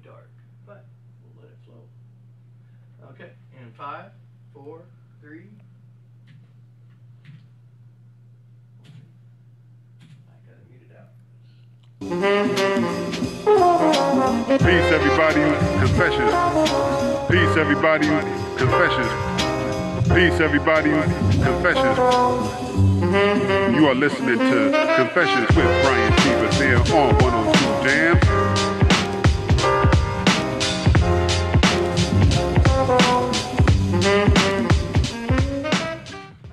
dark, but we'll let it flow. Okay, in 5, 4, 3. I gotta mute it out. Peace, everybody. Confessions. Peace, everybody. Confessions. Peace, everybody. Confessions. You are listening to Confessions with Brian T. Bethea on 102 Jams.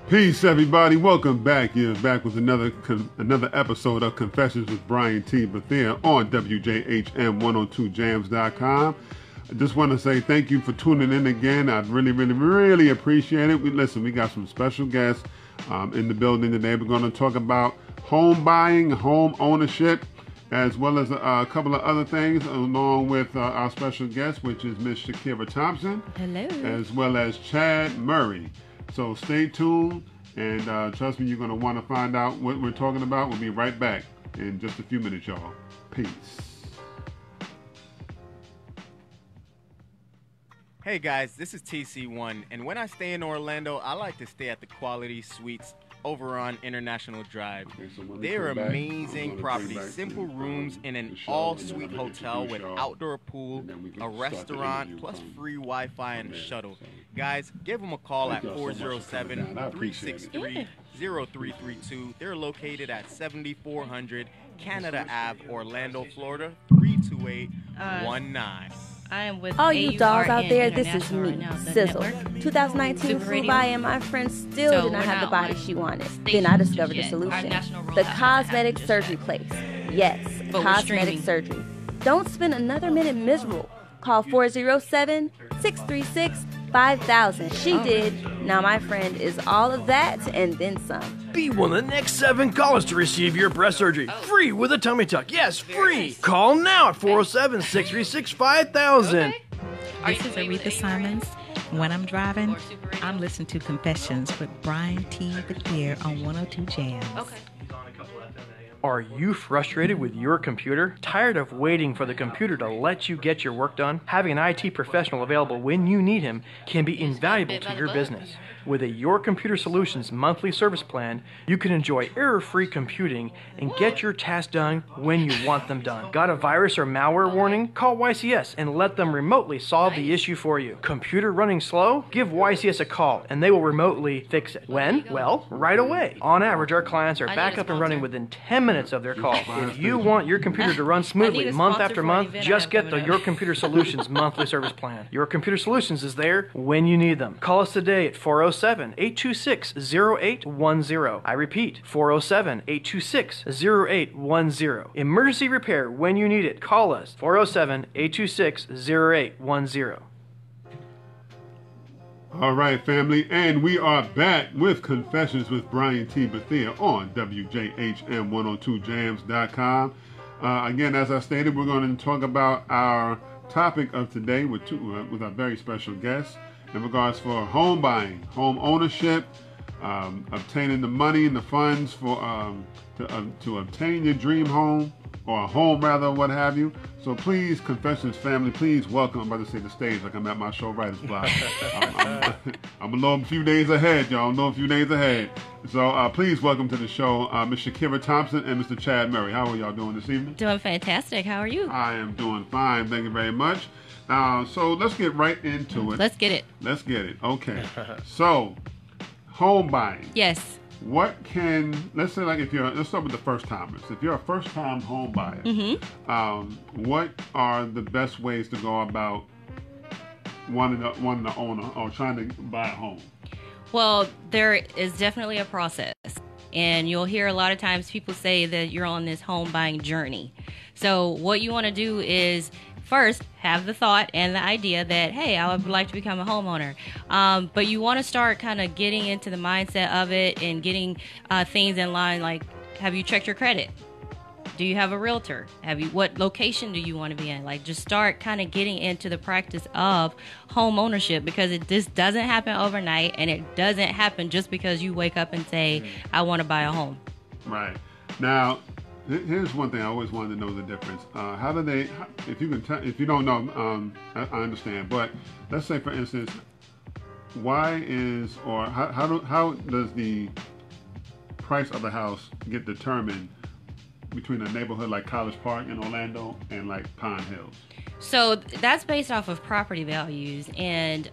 Peace, everybody. Welcome back. You're back with another episode of Confessions with Brian T. Bethea on WJHM102jams.com. I just want to say thank you for tuning in again. I really appreciate it. We got some special guests in the building today. We're going to talk about home buying, home ownership, as well as a couple of other things, along with our special guest, which is Miss Shakira Thompson. Hello. As well as Chad Murray. So stay tuned, and trust me, you're going to want to find out what we're talking about. We'll be right back in just a few minutes, y'all. Peace. Hey guys, this is TC1, and when I stay in Orlando, I like to stay at the Quality Suites over on International Drive. They're amazing properties, simple rooms in an all-suite hotel with outdoor pool, a restaurant, plus free Wi-Fi and a shuttle. Guys, give them a call at 407-363-0332. They're located at 7400 Canada Ave, Orlando, Florida, 32819. I am with all you dolls out there, this is me, Sizzle. Network. 2019 flew by and my friend still did not have the body she wanted. Then I discovered the solution. The cosmetic surgery place. Yes, cosmetic surgery. Don't spend another minute miserable. Call 407-636-5000. She did. Now my friend is all of that and then some. Be one of the next 7 callers to receive your breast surgery. Free with a tummy tuck. Yes, free. Call now at 407-636-5000. This is Aretha Simons. When I'm driving, I'm listening to Confessions with Brian T. Bethea on 102 Jams. Okay. Are you frustrated with your computer? Tired of waiting for the computer to let you get your work done? Having an IT professional available when you need him can be invaluable to your business. With a Your Computer Solutions monthly service plan, you can enjoy error-free computing and get your tasks done when you want them done. Got a virus or malware warning? Call YCS and let them remotely solve the issue for you. Computer running slow? Give YCS a call and they will remotely fix it. When? Well, right away. On average, our clients are back up and running within 10 minutes of their call. If you want your computer to run smoothly month after month, just get the Your Computer Solutions monthly service plan. Your Computer Solutions is there when you need them. Call us today at 407-826-0810. I repeat, 407-826-0810. Emergency repair when you need it. Call us, 407-826-0810. All right, family, and we are back with Confessions with Brian T. Bethea on WJHM102jams.com. Again, as I stated, we're going to talk about our topic of today with our very special guests in regards for home buying, home ownership, obtaining the money and the funds for to obtain your dream home, or a home rather, what have you. So please, Confessions family, please welcome, I'm about to say the stage like I'm at my show writer's block. I'm a few days ahead, y'all. I'm a few days ahead. So please welcome to the show Ms. Shakira Thompson and Mr. Chad Murray. How are y'all doing this evening? Doing fantastic. How are you? I am doing fine. Thank you very much. So let's get right into it. Let's get it. Let's get it. Okay. So, home buying. Yes. Let's say like let's start with the first timers. If you're a first time home buyer, what are the best ways to go about wanting to own or trying to buy a home? Well, there is definitely a process. And you'll hear a lot of times people say that you're on this home buying journey. So what you want to do is first have the thought and the idea that, hey, I would like to become a homeowner. But you want to start kind of getting into the mindset of it and getting things in line, like, have you checked your credit? Do you have a realtor? What location do you want to be in? Like, just start kind of getting into the practice of home ownership, because this doesn't happen overnight, and it doesn't happen just because you wake up and say, I want to buy a home. Right. Now, Here's one thing I always wanted to know the difference. How do they? If you can, if you don't know, I understand. But let's say, for instance, why is or how does the price of a house get determined between a neighborhood like College Park in Orlando and like Pine Hills? So that's based off of property values, and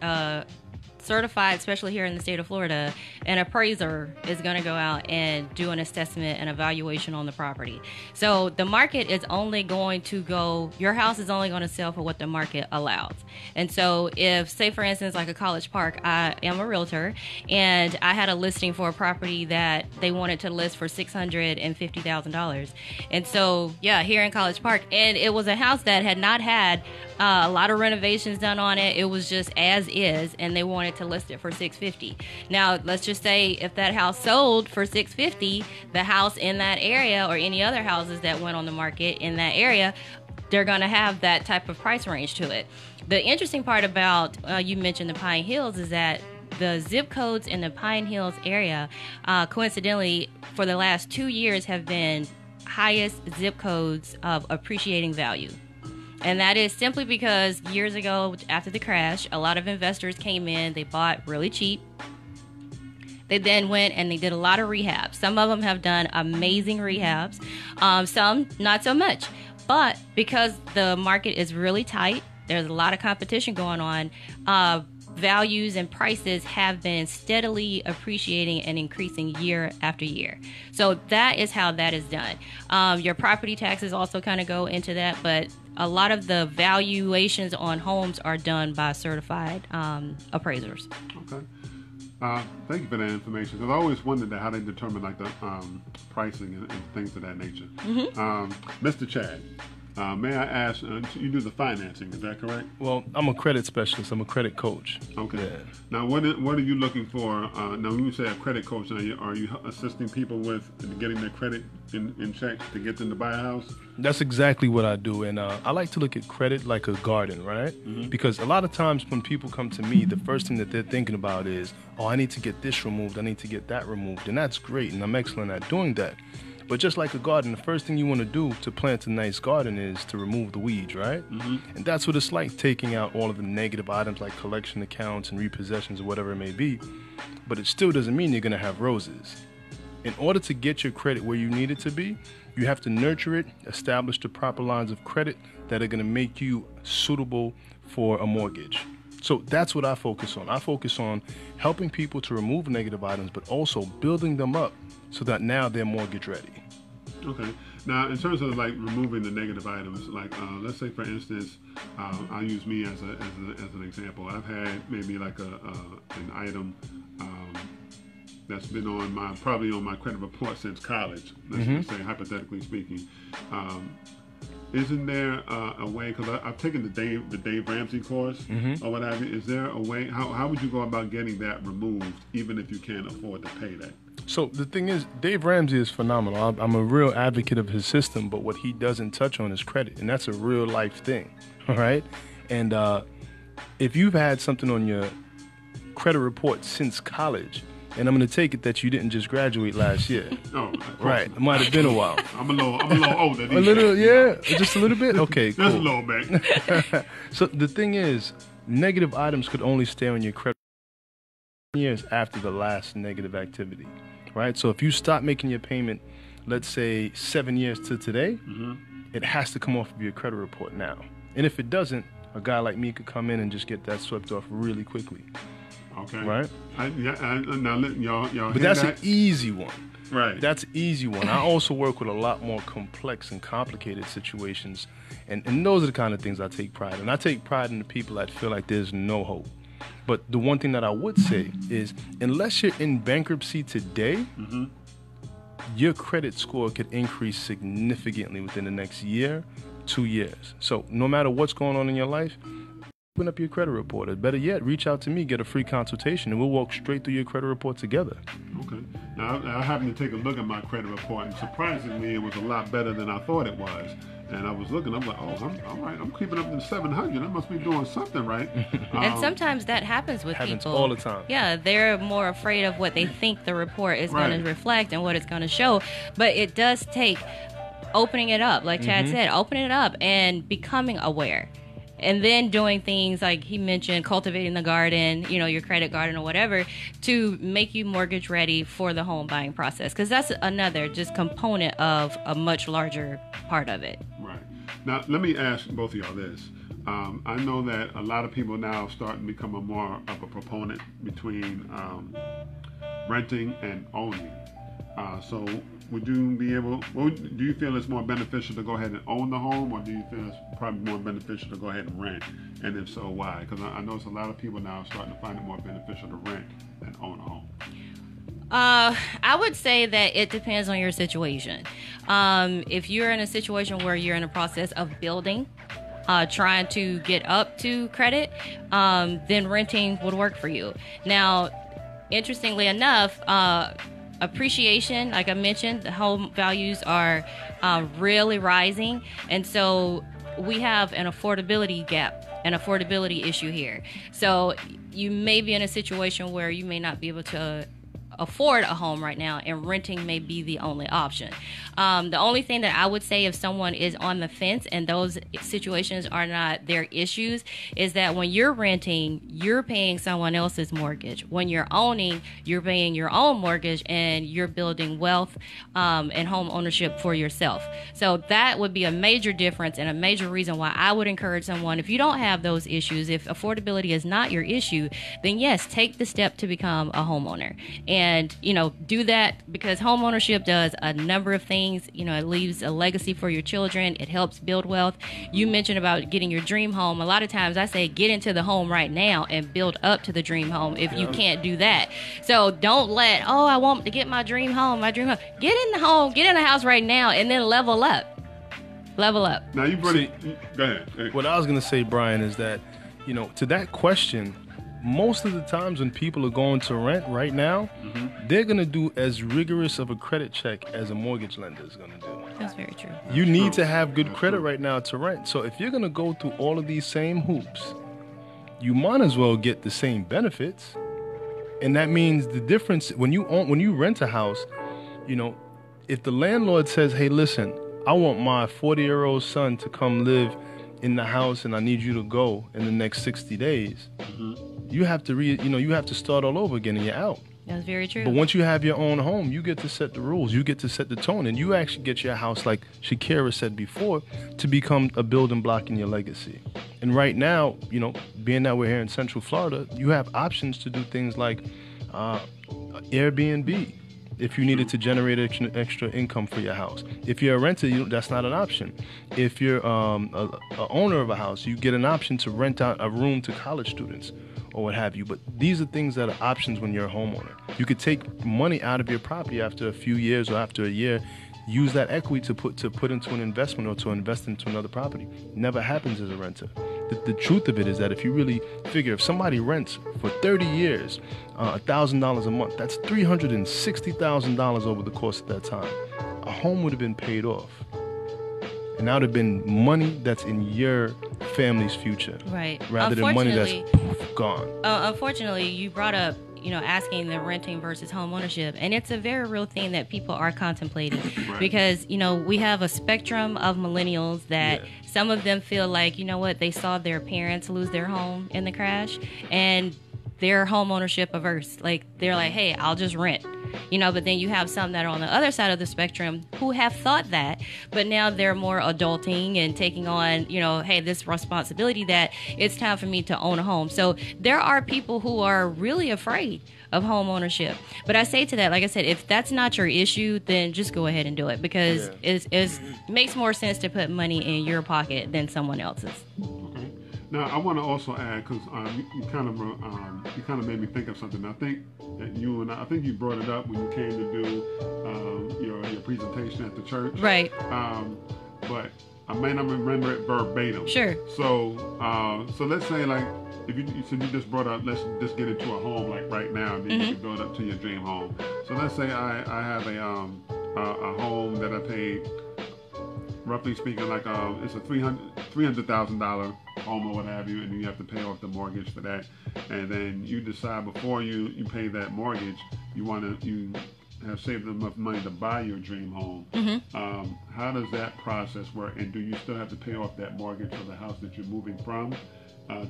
certified, especially here in the state of Florida, an appraiser is going to go out and do an assessment and evaluation on the property. So the market is only going to go, your house is only going to sell for what the market allows. And so if, say for instance, like a College Park, I am a realtor and I had a listing for a property that they wanted to list for $650,000. And so, yeah, here in College Park, and it was a house that had not had a lot of renovations done on it. It was just as is, and they wanted to list it for $650,000. Now, let's just say if that house sold for $650,000, the house in that area or any other houses that went on the market in that area, they're going to have that type of price range to it. The interesting part about, you mentioned the Pine Hills, is that the zip codes in the Pine Hills area, coincidentally, for the last 2 years have been highest zip codes of appreciating value. And that is simply because years ago, after the crash, a lot of investors came in, they bought really cheap. They then went and they did a lot of rehabs. Some of them have done amazing rehabs, some not so much. But because the market is really tight, there's a lot of competition going on, values and prices have been steadily appreciating and increasing year after year. So that is how that is done. Your property taxes also kind of go into that, but a lot of the valuations on homes are done by certified appraisers. Okay. Thank you for that information. Because I always wondered how they determine like the pricing and things of that nature. Mm-hmm. Mr. Chad, may I ask, you do the financing, is that correct? Well, I'm a credit specialist. I'm a credit coach. Okay. Yeah. Now, what are you looking for? Now, when you say a credit coach, are you assisting people with getting their credit in check to get them to buy a house? That's exactly what I do. And I like to look at credit like a garden, right? Mm-hmm. Because a lot of times when people come to me, the first thing that they're thinking about is, oh, I need to get this removed. I need to get that removed. And that's great. And I'm excellent at doing that. But just like a garden, the first thing you want to do to plant a nice garden is to remove the weeds, right? Mm-hmm. And that's what it's like, taking out all of the negative items like collection accounts and repossessions or whatever it may be. But it still doesn't mean you're going to have roses. In order to get your credit where you need it to be, you have to nurture it, establish the proper lines of credit that are going to make you suitable for a mortgage. So that's what I focus on. I focus on helping people to remove negative items, but also building them up so that now they're mortgage ready. Okay. Now, in terms of like removing the negative items, like let's say for instance, I'll use me as an example. I've had maybe like an item that's been on probably on my credit report since college. Let's just say, hypothetically speaking. Isn't there a way? Because I've taken the Dave Ramsey course or what have you. Is there a way? How would you go about getting that removed, even if you can't afford to pay that? So the thing is, Dave Ramsey is phenomenal. I'm a real advocate of his system, but what he doesn't touch on is credit, and that's a real life thing, all right? And if you've had something on your credit report since college, and I'm going to take it that you didn't just graduate last year. Oh, right. It might have been a while. I'm a little older. A little, yeah, just a little bit. Okay, cool. Just a little bit. So the thing is, negative items could only stay on your credit years after the last negative activity, right? So if you stop making your payment, let's say 7 years to today, it has to come off of your credit report now. And if it doesn't, a guy like me could come in and just get that swept off really quickly. Okay. Right? Now, y'all. But that's an easy one. Right. That's an easy one. I also work with a lot more complex and complicated situations, and those are the kind of things I take pride in. I take pride in the people that feel like there's no hope. But the one thing that I would say is, unless you're in bankruptcy today, your credit score could increase significantly within the next year, 2 years. So no matter what's going on in your life, open up your credit report. Or better yet, reach out to me, get a free consultation, and we'll walk straight through your credit report together. Okay. Now, I happened to take a look at my credit report, and surprisingly, it was a lot better than I thought it was. And I was looking, I'm like, oh, I'm all right. I'm creeping up to 700. I must be doing something right. And sometimes that happens with happens people. All the time. Yeah, they're more afraid of what they think the report is going to reflect and what it's going to show. But it does take opening it up, like Chad said, opening it up and becoming aware. And then doing things like he mentioned, cultivating the garden, your credit garden or whatever, to make you mortgage ready for the home buying process. Because that's another just component of a much larger part of it. Right. Now, let me ask both of y'all this. I know that a lot of people now are starting to become more of a proponent between renting and owning. So would you be able, do you feel it's more beneficial to go ahead and own the home, or do you feel it's probably more beneficial to go ahead and rent? And if so, why? Because I know it's a lot of people now starting to find it more beneficial to rent than own a home. I would say that it depends on your situation. If you're in a situation where you're in a process of building, trying to get up to credit, then renting would work for you. Now, interestingly enough, appreciation, like I mentioned, the home values are really rising, and so we have an affordability gap, an affordability issue here. So you may be in a situation where you may not be able to afford a home right now, and renting may be the only option. The only thing that I would say if someone is on the fence and those situations are not their issues is that when you're renting, you're paying someone else's mortgage. When you're owning, you're paying your own mortgage and you're building wealth and home ownership for yourself. So that would be a major difference and a major reason why I would encourage someone, if you don't have those issues, if affordability is not your issue, then yes, take the step to become a homeowner. And, do that, because home ownership does a number of things. It leaves a legacy for your children. It helps build wealth. You mentioned about getting your dream home. A lot of times I say get into the home right now and build up to the dream home if you can't do that. So don't let, I want to get my dream home. Get in the home, get in the house right now, and then level up. Level up. Now you brought it. Go ahead. Hey. What I was going to say, Brian, is that, to that question, most of the times when people are going to rent right now, they're going to do as rigorous of a credit check as a mortgage lender is going to do. That's very true. You need to have good credit right now to rent. So if you're going to go through all of these same hoops, you might as well get the same benefits. And that means the difference when you rent a house, if the landlord says, hey, listen, I want my 40-year-old son to come live in the house and I need you to go in the next 60 days, you have to you have to start all over again and you're out. That's very true. But once you have your own home, you get to set the rules. You get to set the tone, and you actually get your house, like Shakira said before, to become a building block in your legacy. And right now, being that we're here in Central Florida, you have options to do things like Airbnb. If you needed to generate extra income for your house. If you're a renter, that's not an option. If you're a owner of a house, you get an option to rent out a room to college students or what have you. But these are things that are options when you're a homeowner. You could take money out of your property after a few years or after a year, use that equity to put into an investment or to invest into another property. Never happens as a renter. The truth of it is that if you really figure, if somebody rents for 30 years, $1,000 a month, that's $360,000 over the course of that time. A home would have been paid off. And that would have been money that's in your family's future. Right. Rather than money that's gone. Unfortunately, you brought up, asking the renting versus home ownership. And it's a very real thing that people are contemplating because, we have a spectrum of millennials that some of them feel like, they saw their parents lose their home in the crash and they're home ownership averse. Like, they're like, hey, I'll just rent. But then you have some that are on the other side of the spectrum who have thought that, but now they're more adulting and taking on, hey, this responsibility that it's time for me to own a home. So there are people who are really afraid of home ownership. But I say to that, like I said, if that's not your issue, then just go ahead and do it because it makes more sense to put money in your pocket than someone else's. Okay. Now I want to also add because you kind of made me think of something. I think that I think you brought it up when you came to do your presentation at the church. Right. But I may not remember it verbatim. Sure. So let's say like if you just brought up, let's just get into a home like right now, and then you can build up to your dream home. So let's say I have a home that I paid, roughly speaking, like it's a $300,000 home or what have you, and you have to pay off the mortgage for that. And then you decide before you pay that mortgage, you have saved enough money to buy your dream home. How does that process work? And do you still have to pay off that mortgage for the house that you're moving from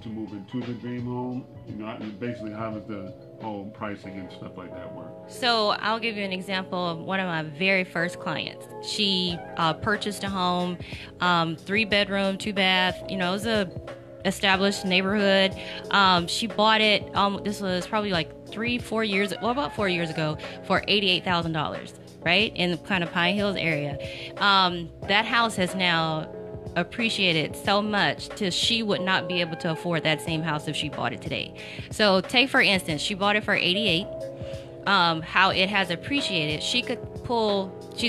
to move into the dream home? You know, basically, how does the whole pricing and stuff like that work? So I'll give you an example of one of my very first clients. She purchased a home, 3-bedroom, 2-bath. You know, it was a established neighborhood. She bought it. This was probably like 4 years. Well, about 4 years ago, for $88,000. Right in the kind of Pine Hills area. That house has now appreciated so much till she would not be able to afford that same house if she bought it today. So take for instance, she bought it for $88,000. How it has appreciated, she's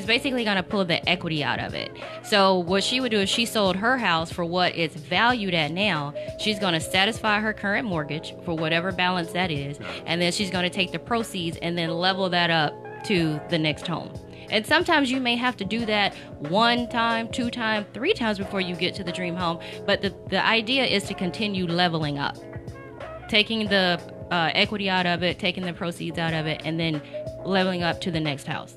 basically going to pull the equity out of it. So what she would do is she sold her house for what it's valued at now. She's going to satisfy her current mortgage for whatever balance that is, and then she's going to take the proceeds and then level that up to the next home. And sometimes you may have to do that 1 time, 2 times, 3 times before you get to the dream home. But the idea is to continue leveling up, taking the equity out of it, taking the proceeds out of it, and then leveling up to the next house.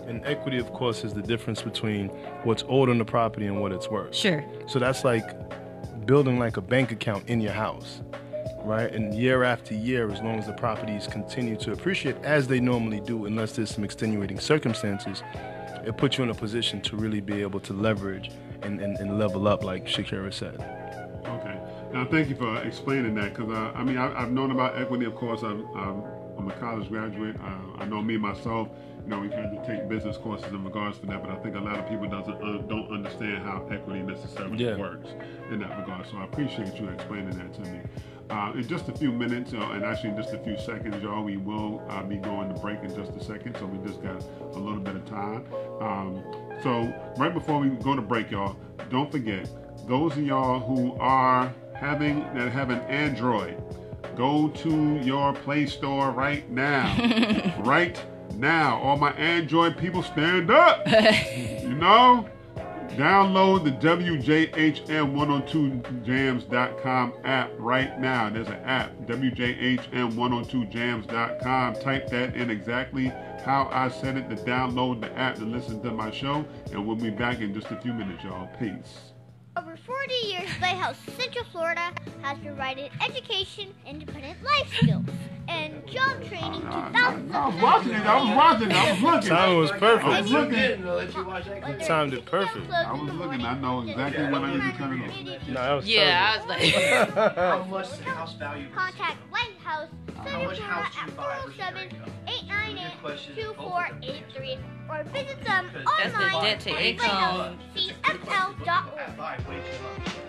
And equity, of course, is the difference between what's owed on the property and what it's worth. Sure. So that's like building like a bank account in your house, right? And year after year, as long as the properties continue to appreciate as they normally do, unless there's some extenuating circumstances, it puts you in a position to really be able to leverage and level up, like Shakira said. Okay. Now, thank you for explaining that, because I mean, I've known about equity. Of course, I'm a college graduate. I know me myself. You know, we've had to take business courses in regards to that, but I think a lot of people don't understand how equity necessarily works in that regard. So I appreciate you explaining that to me. In just a few minutes, and actually in just a few seconds, y'all, we will be going to break in just a second. So we just got a little bit of time. So right before we go to break, y'all, don't forget, those of y'all who have an Android, go to your Play Store right now. Right now. All my Android people, stand up. You know? Download the WJHM102jams.com app right now. There's an app, WJHM102jams.com. Type that in exactly how I said it to download the app to listen to my show. And we'll be back in just a few minutes, y'all. Peace. Over 40 years, Lighthouse Central Florida has provided education, independent life skills, and job training to thousands of watching it. I was looking. Time was perfect. I was looking. You timed it perfect. I was looking. I know exactly when I need to turn it on. No, that was I was like... How much is the house value? Contact Lighthouse Central Florida at 407-898-2483 or visit them online at lighthousecfl.org.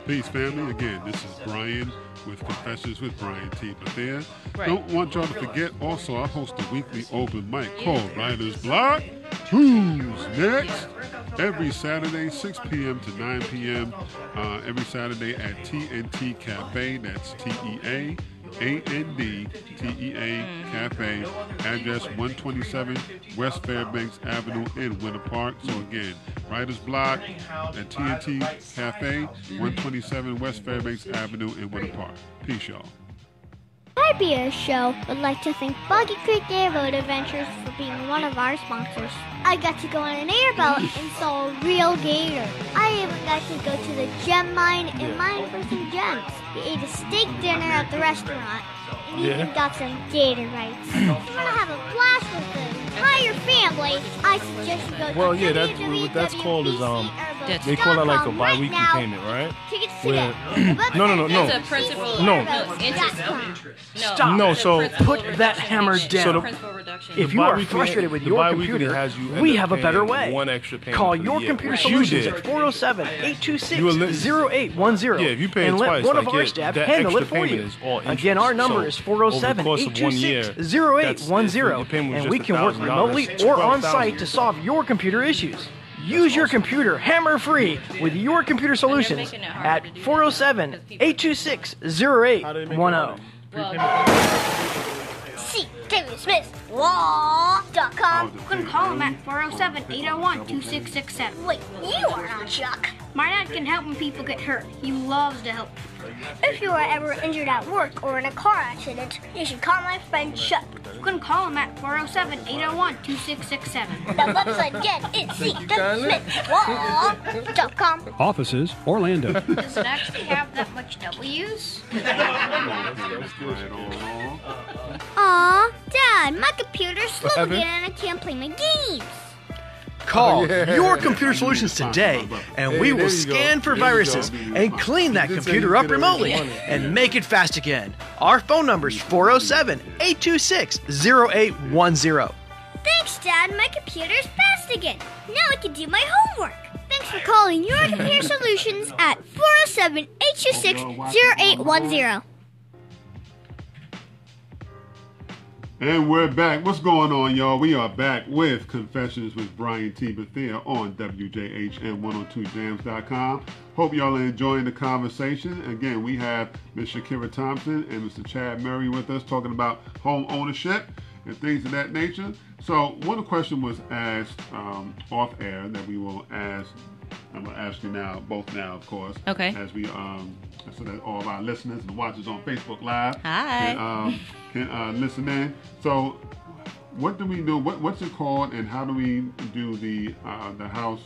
Peace, family. Again, this is Brian with Confessions with Brian T. Bethea. Don't want y'all to forget, also, I host a weekly open mic called Writer's Block. Who's next? Every Saturday, 6 p.m. to 9 p.m. Every Saturday at TNT Cafe. That's TEAND TEA Cafe. Address 127 West Fairbanks Avenue in Winter Park. So again, Writer's Block at TNT Cafe, 127 West Fairbanks Avenue in Winter Park. Peace, y'all. EquityPro Show would like to thank Boggy Creek Airboat Adventures for being one of our sponsors. I got to go on an airboat and saw a real gator. I even got to go to the gem mine and mine for some gems. We ate a steak dinner at the restaurant and even got some gator rights. If you want to have a blast with the entire family, I suggest you go to that's called is they call it like a bi-weekly payment, right? Tickets today. No. It's a principal. Stop. No, so put that hammer down. Principal reduction. If you are frustrated with your computer, we have a better way. One extra payment. Call your computer solutions at 407-826-0810 and let one of our staff handle it for you. Again, our number is 407-826-0810, and we can work remotely or on-site to solve your computer issues. Use your computer hammer-free with your computer solutions at 407-826-0810. See David Smith Law.com. You can call him at 407-801-2667. Wait, you are not Chuck. My dad can help when people get hurt. He loves to help. If you are ever injured at work or in a car accident, you should call my friend Chuck. You can call him at 407-801-2667. The website again is cdunsmithlaw.com. Offices, Orlando. Does it actually have that much W's? Aw, Dad, my computer's slow again and I can't play my games. Call your computer solutions today, and we will scan for viruses and clean that computer up remotely and make it fast again. Our phone number is 407-826-0810. Thanks, Dad. My computer's fast again. Now I can do my homework. Thanks for calling your computer solutions at 407-826-0810. And we're back. What's going on, y'all? We are back with Confessions with Brian T. Bethea on WJHN102jams.com. Hope y'all are enjoying the conversation. Again, we have Ms. Shakira Thompson and Mr. Chad Murray with us talking about home ownership and things of that nature. So one question was asked off air that we will ask. I'm going to ask you now, both now, of course. Okay. As we, so that all of our listeners and watchers on Facebook Live can listen in. So, what do we do? What's it called, and how do we do the house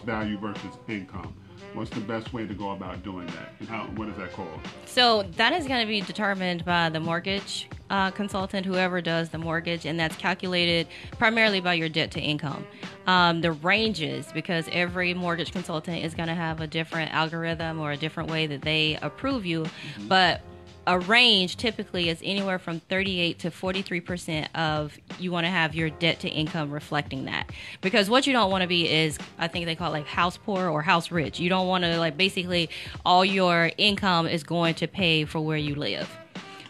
value versus income? What's the best way to go about doing that, and what is that called? So that is going to be determined by the mortgage consultant, whoever does the mortgage, and that's calculated primarily by your debt to income. The ranges, because every mortgage consultant is going to have a different algorithm or a different way that they approve you, but a range typically is anywhere from 38 to 43% of you want to have your debt to income reflecting that. Because what you don't want to be is, I think they call it like house poor or house rich. You don't want to, like, basically all your income is going to pay for where you live.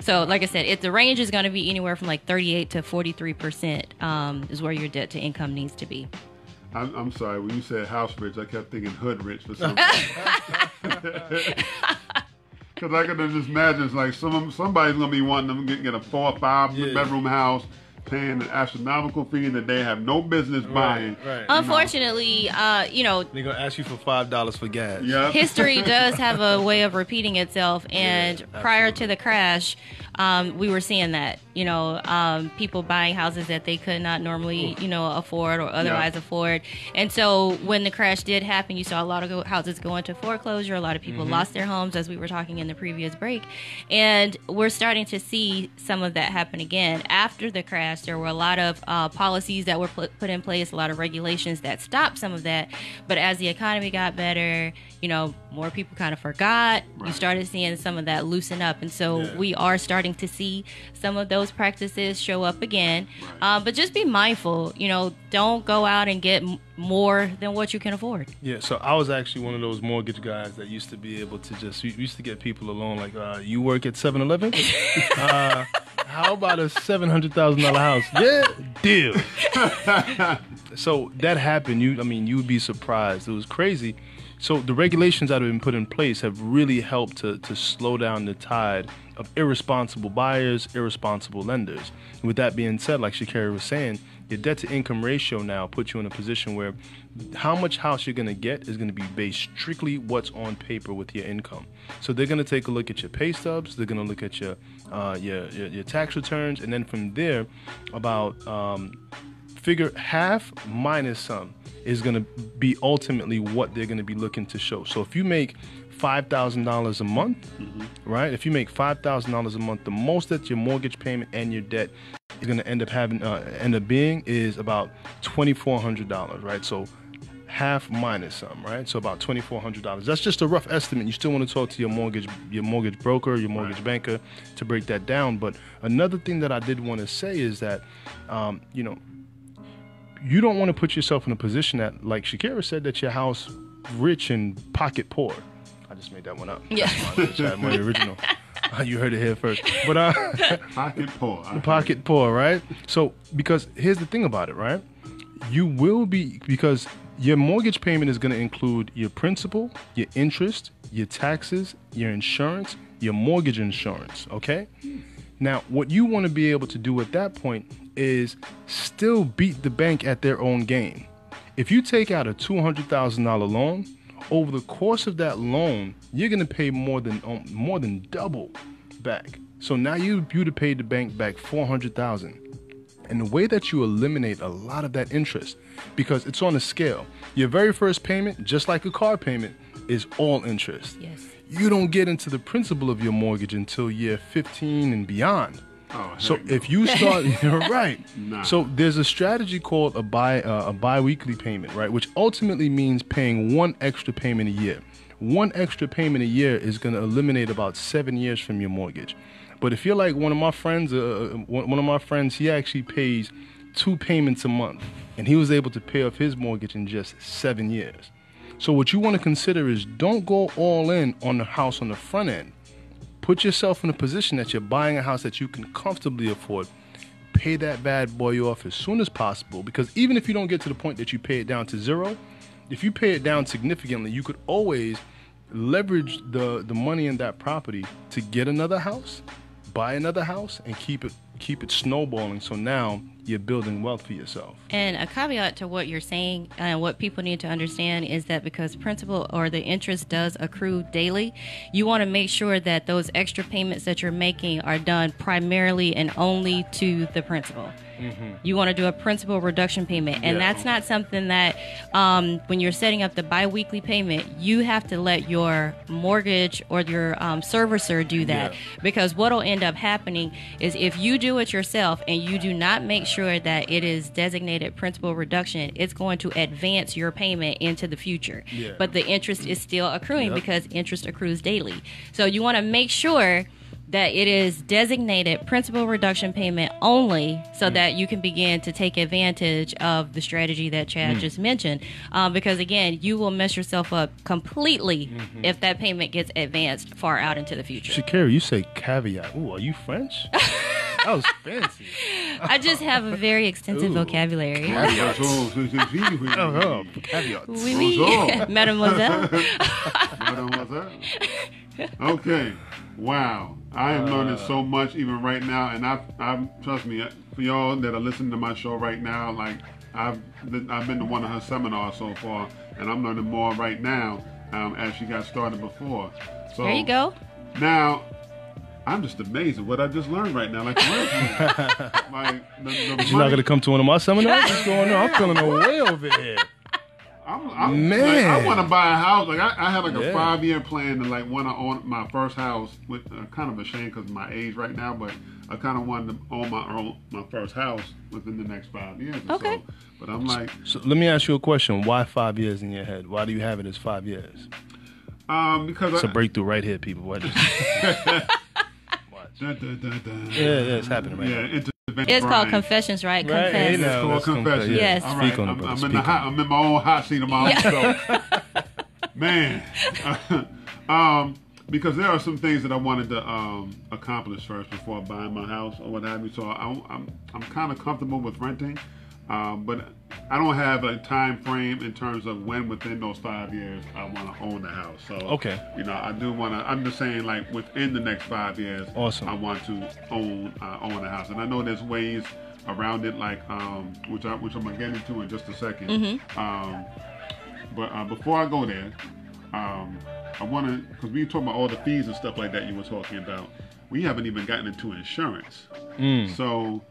So like I said, the range is going to be anywhere from like 38 to 43% is where your debt to income needs to be. I'm sorry, when you said house rich, I kept thinking hood rich for some reason. Because I could just imagine it's like somebody's going to be wanting to get a 4 or 5 bedroom house, paying an astronomical fee that they have no business buying. Right. Unfortunately, they're going to ask you for $5 for gas. Yep. History does have a way of repeating itself, and prior to the crash, we were seeing that, people buying houses that they could not normally, afford or otherwise afford. And so when the crash did happen, you saw a lot of houses go into foreclosure. A lot of people lost their homes, as we were talking in the previous break. And we're starting to see some of that happen again. After the crash, there were a lot of policies that were put in place, a lot of regulations that stopped some of that. But as the economy got better, more people kind of forgot. Right. You started seeing some of that loosen up. And so we are starting to see some of those practices show up again. Right. But just be mindful, don't go out and get more than what you can afford. Yeah, so I was actually one of those mortgage guys that used to be able to we used to get people alone like, you work at 7-Eleven? How about a $700,000 house? Yeah, deal. So that happened. You would be surprised. It was crazy. So the regulations that have been put in place have really helped to slow down the tide of irresponsible buyers, irresponsible lenders. And with that being said, like Shakira was saying, your debt to income ratio now puts you in a position where how much house you're going to get is going to be based strictly what's on paper with your income. So they're going to take a look at your pay stubs, they're going to look at your tax returns, and then from there, about figure half minus some is going to be ultimately what they're going to be looking to show. So if you make $5,000 a month, right? If you make $5,000 a month, the most that your mortgage payment and your debt is going to end up being is about $2,400, right? So half minus some, right? So about $2,400. That's just a rough estimate. You still want to talk to your mortgage broker, your mortgage banker to break that down. But another thing that I did want to say is that, you don't want to put yourself in a position that, like Shakira said, that your house rich and pocket poor. I just made that one up. Yeah. My original. You heard it here first. But pocket poor. Pocket poor, right? So because here's the thing about it, right? You will be, because your mortgage payment is going to include your principal, your interest, your taxes, your insurance, your mortgage insurance, okay? Now, what you want to be able to do at that point is still beat the bank at their own game. If you take out a $200,000 loan, over the course of that loan, you're going to pay more than double back. So now you'd have paid the bank back $400,000. And the way that you eliminate a lot of that interest, because it's on a scale. Your very first payment, just like a car payment, is all interest. Yes. You don't get into the principal of your mortgage until year 15 and beyond. Oh, so if you start, you're right. Nah. So there's a strategy called a bi-weekly payment, right? Which ultimately means paying one extra payment a year. One extra payment a year is going to eliminate about 7 years from your mortgage. But if you're like one of my friends, he actually pays 2 payments a month, and he was able to pay off his mortgage in just 7 years. So what you want to consider is don't go all in on the house on the front end. Put yourself in a position that you're buying a house that you can comfortably afford. Pay that bad boy off as soon as possible, because even if you don't get to the point that you pay it down to zero, if you pay it down significantly, you could always leverage the money in that property to get another house, buy another house, and keep it snowballing. So now you're building wealth for yourself. And a caveat to what you're saying, what people need to understand is that because principal or the interest does accrue daily, you want to make sure that those extra payments that you're making are done primarily and only to the principal. Mm-hmm. You want to do a principal reduction payment, and that's not something that when you're setting up the bi-weekly payment, you have to let your mortgage or your servicer do that, because what will end up happening is if you do it yourself and you do not make sure that it is designated principal reduction, it's going to advance your payment into the future, but the interest is still accruing because interest accrues daily. So you want to make sure that it is designated principal reduction payment only, so that you can begin to take advantage of the strategy that Chad just mentioned. Because again, you will mess yourself up completely if that payment gets advanced far out into the future. Shakira, you say caveat. Ooh, are you French? That was fancy. I just have a very extensive vocabulary. Caveat. Oui, oui. Mademoiselle. Mademoiselle. Okay. Wow. I am learning so much even right now, and I trust me, for y'all that are listening to my show right now, like I've been to one of her seminars so far, and I'm learning more right now as she got started before. So there you go. Now I'm just amazed at what I just learned right now. Like, you're not gonna come to one of my seminars? What's going on? I'm feeling away over here. Man, I want to buy a house. Like I had like a 5-year plan to like want to own my first house. With kind of ashamed because of my age right now, but I kind of wanted to own my first house within the next 5 years or so. But I'm like, so let me ask you a question. Why 5 years in your head? Why do you have it as 5 years? Because it's a breakthrough right here, people. What? It's happening right now. It's called Confessions, right? Confess. It's called Confessions. Yes. All right. I'm in my own hot seat of my own show. Man. Because there are some things that I wanted to accomplish first before buying my house or what have you. So I'm kind of comfortable with renting, but I don't have a time frame in terms of when within those 5 years I want to own the house. So I do want to. I'm just saying, like within the next 5 years, I want to own a house, and I know there's ways around it, like which I'm gonna get into in just a second. But before I go there, I want to, because we were talking about all the fees and stuff like that you were talking about. We haven't even gotten into insurance. So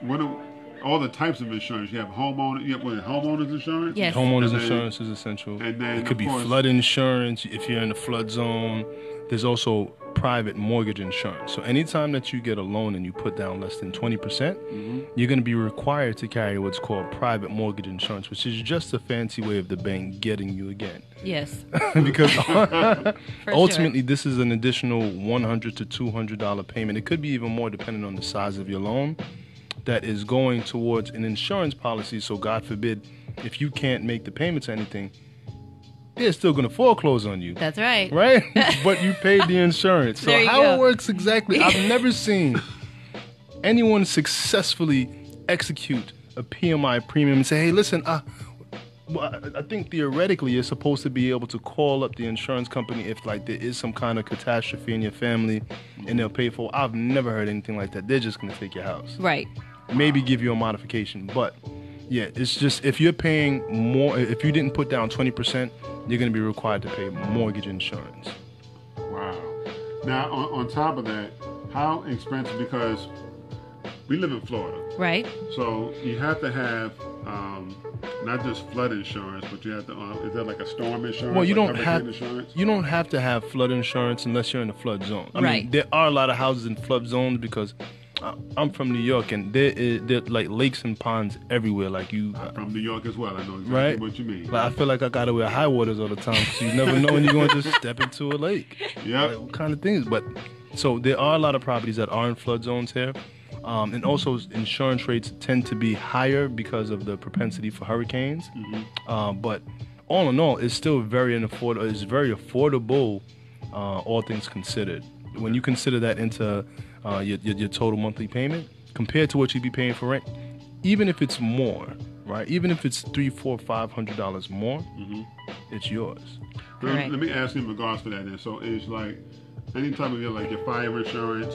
what are all the types of insurance? You have homeowners insurance? Yes. Homeowners insurance is essential. And then it could be flood insurance if you're in the flood zone. There's also private mortgage insurance. So anytime that you get a loan and you put down less than 20%, you're going to be required to carry what's called private mortgage insurance, which is just a fancy way of the bank getting you again. Yes. Because ultimately, this is an additional $100 to $200 payment. It could be even more depending on the size of your loan. That is going towards an insurance policy. So God forbid, if you can't make the payments or anything, they're still going to foreclose on you. That's right. Right? But you paid the insurance. So how it works exactly, I've never seen anyone successfully execute a PMI premium and say, hey, listen, well, I think theoretically you're supposed to be able to call up the insurance company if like there is some kind of catastrophe in your family and they'll pay for it. I've never heard anything like that. They're just going to take your house. Right. Maybe give you a modification. But Yeah, it's just if you're paying more, if you didn't put down 20%, you're going to be required to pay mortgage insurance. Wow. Now, on top of that, how expensive, because we live in Florida. Right. So you have to have not just flood insurance, but you have to, is that like a storm insurance? Well, you like you don't have to have flood insurance unless you're in a flood zone. I mean, there are a lot of houses in flood zones because I'm from New York, and there like lakes and ponds everywhere. Like I'm from New York as well. I know exactly what you mean. Like I feel like I gotta wear high waters all the time because you never know when you're going to just step into a lake. Yeah. Like, what kind of things? But so there are a lot of properties that are in flood zones here, and also insurance rates tend to be higher because of the propensity for hurricanes. Mm-hmm. But all in all, it's still very affordable. It's very affordable, all things considered. When you consider that into your total monthly payment compared to what you'd be paying for rent, even if it's more, right? Even if it's $300, $400, $500 more, it's yours. Let me ask you in regards to that then. So it's like any type of like your fire insurance,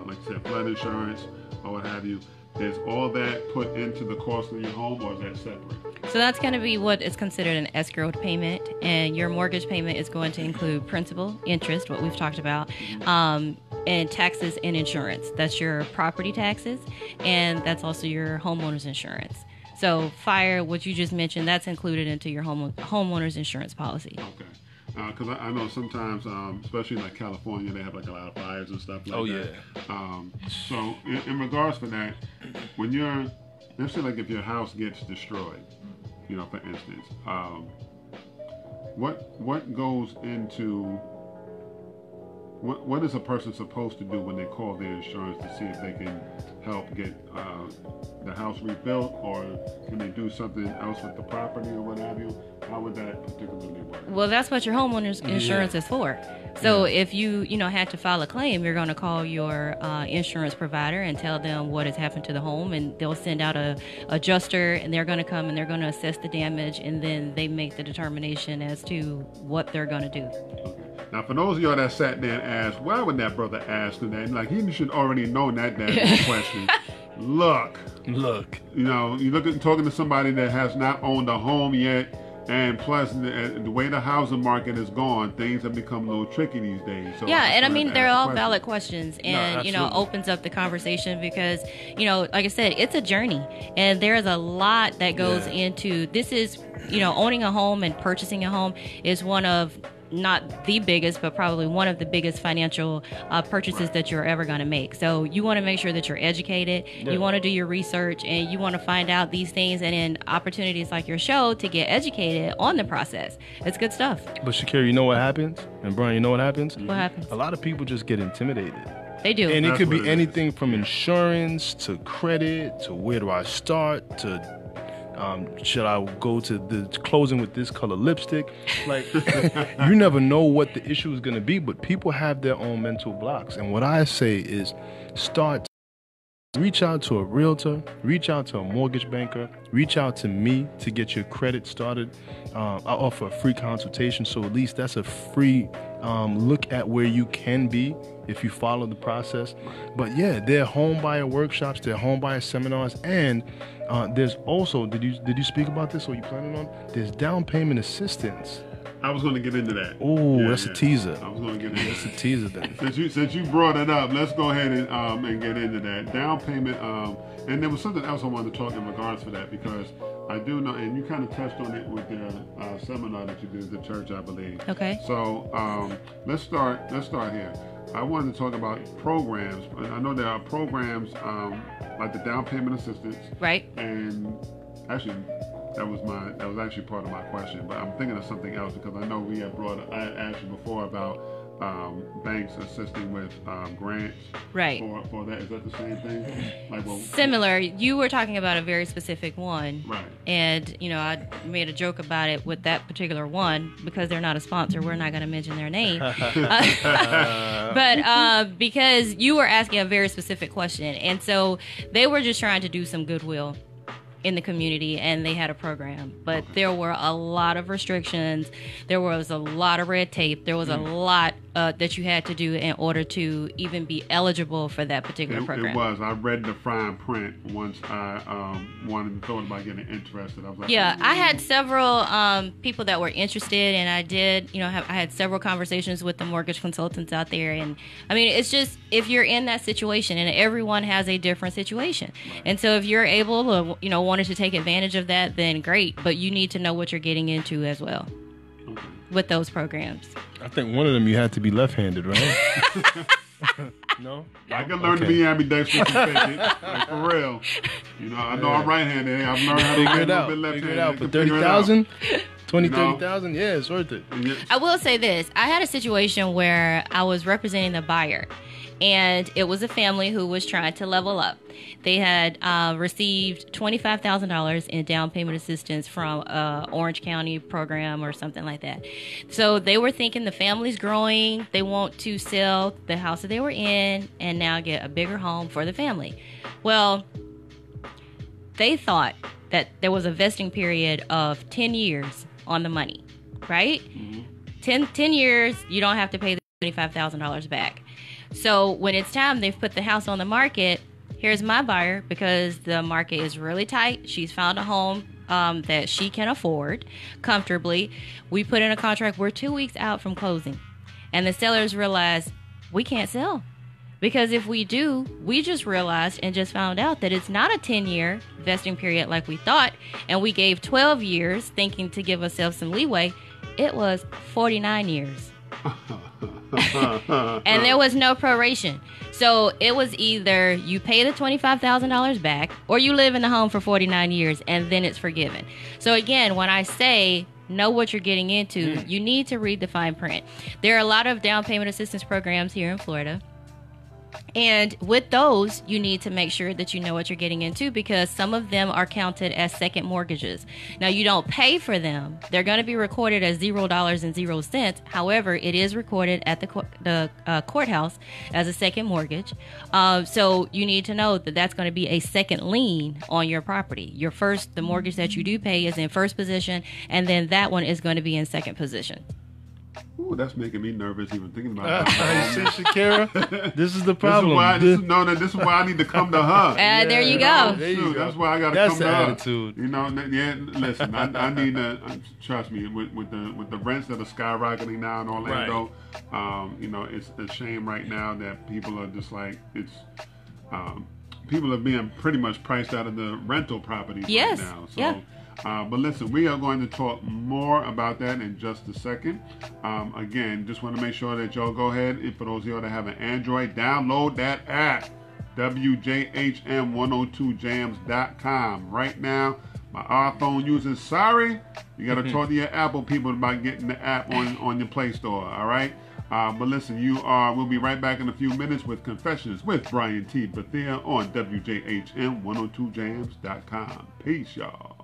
like you said, flood insurance or what have you, is all that put into the cost of your home, or is that separate? So that's going to be what is considered an escrowed payment, and your mortgage payment is going to include principal, interest, what we've talked about, and taxes and insurance. That's your property taxes, and that's also your homeowner's insurance. So fire, what you just mentioned, that's included into your homeowner's insurance policy. Okay. Because I know sometimes, especially like California, they have like a lot of fires and stuff like that. Oh, yeah. So in regards to that, when you're, let's say like if your house gets destroyed, for instance, what goes into, what is a person supposed to do when they call their insurance to see if they can help get the house rebuilt, or can they do something else with the property or what have you? How would that particularly work? Well, that's what your homeowner's insurance is for. So if you had to file a claim, you're going to call your insurance provider and tell them what has happened to the home, and they'll send out a adjuster, and they're going to come and they're going to assess the damage, and then they make the determination as to what they're going to do. Okay. Now, for those of y'all that sat there and asked, why would that brother ask that? Like, he should already know that question. Look. You're talking to somebody that has not owned a home yet, and plus the way the housing market is going, things have become a little tricky these days. So and I mean, they're all valid questions, and opens up the conversation because, like I said, it's a journey, and there's a lot that goes into this. Is owning a home and purchasing a home is one of, not the biggest, but probably one of the biggest financial purchases that you're ever going to make. So you want to make sure that you're educated, you want to do your research, and you want to find out these things, and in opportunities like your show to get educated on the process. It's good stuff. But Shakira, you know what happens? And Brian, you know what happens? What happens? A lot of people just get intimidated. They do. And it could be anything from insurance to credit to where do I start to should I go to the closing with this color lipstick? Like, you never know what the issue is going to be, but people have their own mental blocks. And what I say is reach out to a realtor, reach out to a mortgage banker, reach out to me to get your credit started. I offer a free consultation, so at least that's a free look at where you can be if you follow the process. But yeah, there are home buyer workshops, there are home buyer seminars, and there's also, did you speak about this, or you planning on? There's down payment assistance. I was going to get into that. Oh, that's a teaser. I was going to get into That's a teaser then. Since you brought it up, let's go ahead and get into that. Down payment, and there was something else I wanted to talk in regards to that, because I do know, and you kind of touched on it with the seminar that you did at the church, I believe. Okay. So let's start here. I wanted to talk about programs. I know there are programs like the down payment assistance. Right. And actually, that was actually part of my question, but I'm thinking of something else, because I know I had asked you before about banks assisting with grants. Right. For that. Is that the same thing? Similar. You were talking about a very specific one. Right. And, I made a joke about it with that particular one because they're not a sponsor. We're not going to mention their name. But because you were asking a very specific question. And so they were just trying to do some goodwill in the community, and they had a program, but there were a lot of restrictions. There was a lot of red tape. There was a lot that you had to do in order to even be eligible for that particular program? It was. I read the fine print once I wanted to thought about getting interested. I was like, yeah, I had several people that were interested, and I did, I had several conversations with the mortgage consultants out there. And I mean, it's just, if you're in that situation, and everyone has a different situation. Right. And so if you're able to, wanted to take advantage of that, then great. But you need to know what you're getting into as well with those programs. I think one of them you had to be left-handed, right? No? I can learn to be ambidextrous and take it. Like, for real. I know I'm right-handed. I've learned how to figure be it a out. little bit Figure it left-handed. out. For 30,000, 30,000, yeah, it's worth it. I will say this. I had a situation where I was representing the buyer, and it was a family who was trying to level up. They had received $25,000 in down payment assistance from Orange County program or something like that. So they were thinking the family's growing. They want to sell the house that they were in and now get a bigger home for the family. Well, they thought that there was a vesting period of 10 years on the money, right? Mm-hmm. 10 years, you don't have to pay the $25,000 back. So when it's time, they've put the house on the market. Here's my buyer, because the market is really tight. She's found a home that she can afford comfortably. We put in a contract. We're 2 weeks out from closing. And the sellers realize we can't sell. Because if we do, we just realized and just found out that it's not a 10-year vesting period like we thought. And we gave 12 years thinking to give ourselves some leeway. It was 49 years. And there was no proration. So it was either you pay the $25,000 back or you live in the home for 49 years and then it's forgiven. So again, when I say know what you're getting into, you need to read the fine print. There are a lot of down payment assistance programs here in Florida. And with those, you need to make sure that you know what you're getting into, because some of them are counted as second mortgages. Now, you don't pay for them. They're going to be recorded as $0.00. However, it is recorded at the courthouse as a second mortgage. So you need to know that that's going to be a second lien on your property. The mortgage that you do pay is in first position, and then that one is going to be in second position. Ooh, that's making me nervous even thinking about that. You see, Shakira? This is the problem. This is why I need to come to her. There you go. That's why I got to come to her. Attitude. Listen, I need to, trust me, with the rents that are skyrocketing now in Orlando, right. It's a shame right now that people are just like, people are being pretty much priced out of the rental properties right now. So. Yeah. But listen, we are going to talk more about that in just a second. Again, just want to make sure that y'all go ahead, and for those of y'all that have an Android, download that app, WJHM102jams.com. Right now, my iPhone user, sorry, you got to talk to your Apple people about getting the app on your Play Store, all right? But listen, we'll be right back in a few minutes with Confessions with Brian T. Bethea on WJHM102jams.com. Peace, y'all.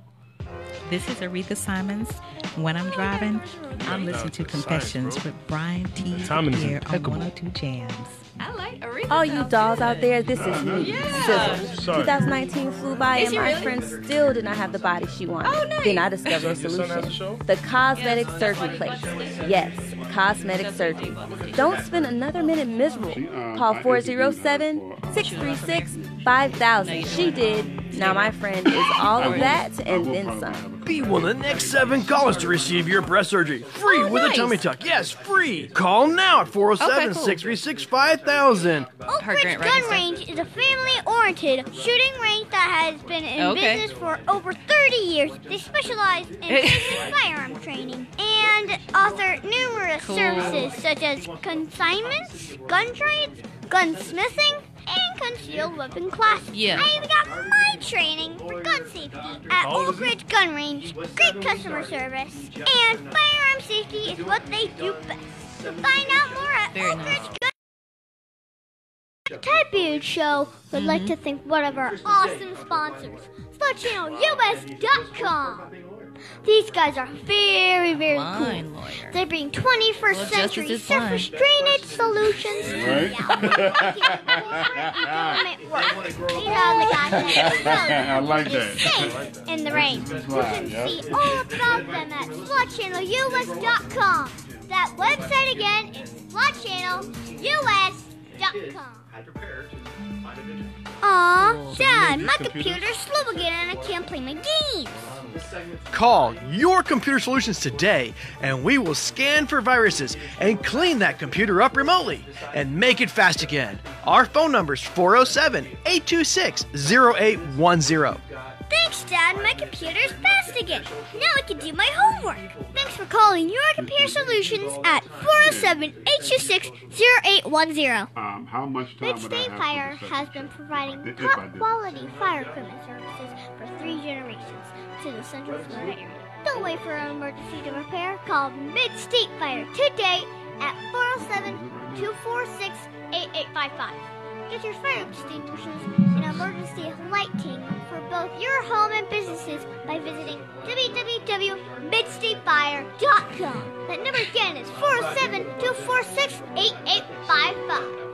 This is Aretha Simons. When I'm driving, I'm listening to Confessions with Brian T. here on 102 Jams. I like Aretha. All you dolls out there, this is me. Sizzle. 2019 flew by and my friend still did not have the body she wanted. Oh, nice. Then I discovered a solution. The cosmetic surgery place. Yes, cosmetic surgery. Don't spend another minute miserable. Call 407-636-5000. She did. Now my friend is all of that and then some. Be one of the next 7 callers to receive your breast surgery. Free with a tummy tuck. Yes, free. Call now at 407-636-5000. Oak Ridge Gun Range is a family-oriented shooting range that has been in business for over 30 years. They specialize in firearm training and offer numerous services such as consignments, gun trades, gunsmithing, and concealed weapon classes. Yeah. I even got my training for gun safety at Oak Ridge Gun Range. Great customer service, and firearm safety is what they do best. Find out more at Oak Ridge Gun. The Type Beard Show would like to thank one of our awesome sponsors, SlutChannelUS.com. These guys are very, very cool. They bring 21st century self-restrained solutions. Right? I like that. Safe in the rain. You can see all about them at SlutChannelUS.com. That website again is slotchannelus.com. Aw, Dad, my computer's slow again and I can't play my games. Call Your Computer Solutions today, and we will scan for viruses and clean that computer up remotely and make it fast again. Our phone number is 407-826-0810. Thanks, Dad. My computer's fast again. Now I can do my homework. Thanks for calling Your Computer Solutions at 407-826-0810. How much time would I Mid-State have Fire to has been providing If I did. top-quality fire equipment services for 3 generations to the Central Florida area. Don't wait for an emergency to repair. Call Mid-State Fire today at 407-246-8855. Get your fire extinguishers and emergency lighting for both your home and businesses by visiting www.midstatefire.com. That number again is 407-246-8855.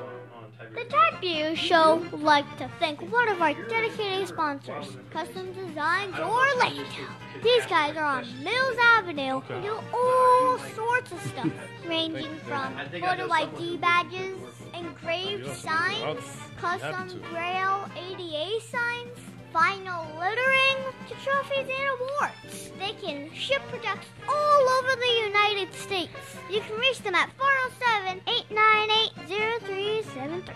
The Type View Show would like to thank one of our dedicated sponsors, Custom Designs Orlando. These guys are on Mills Avenue and do all sorts of stuff, ranging from photo ID badges, engraved signs, custom Braille ADA signs, vinyl lettering, to trophies and awards. They can ship products all over the United States. You can reach them at 407-898-0373.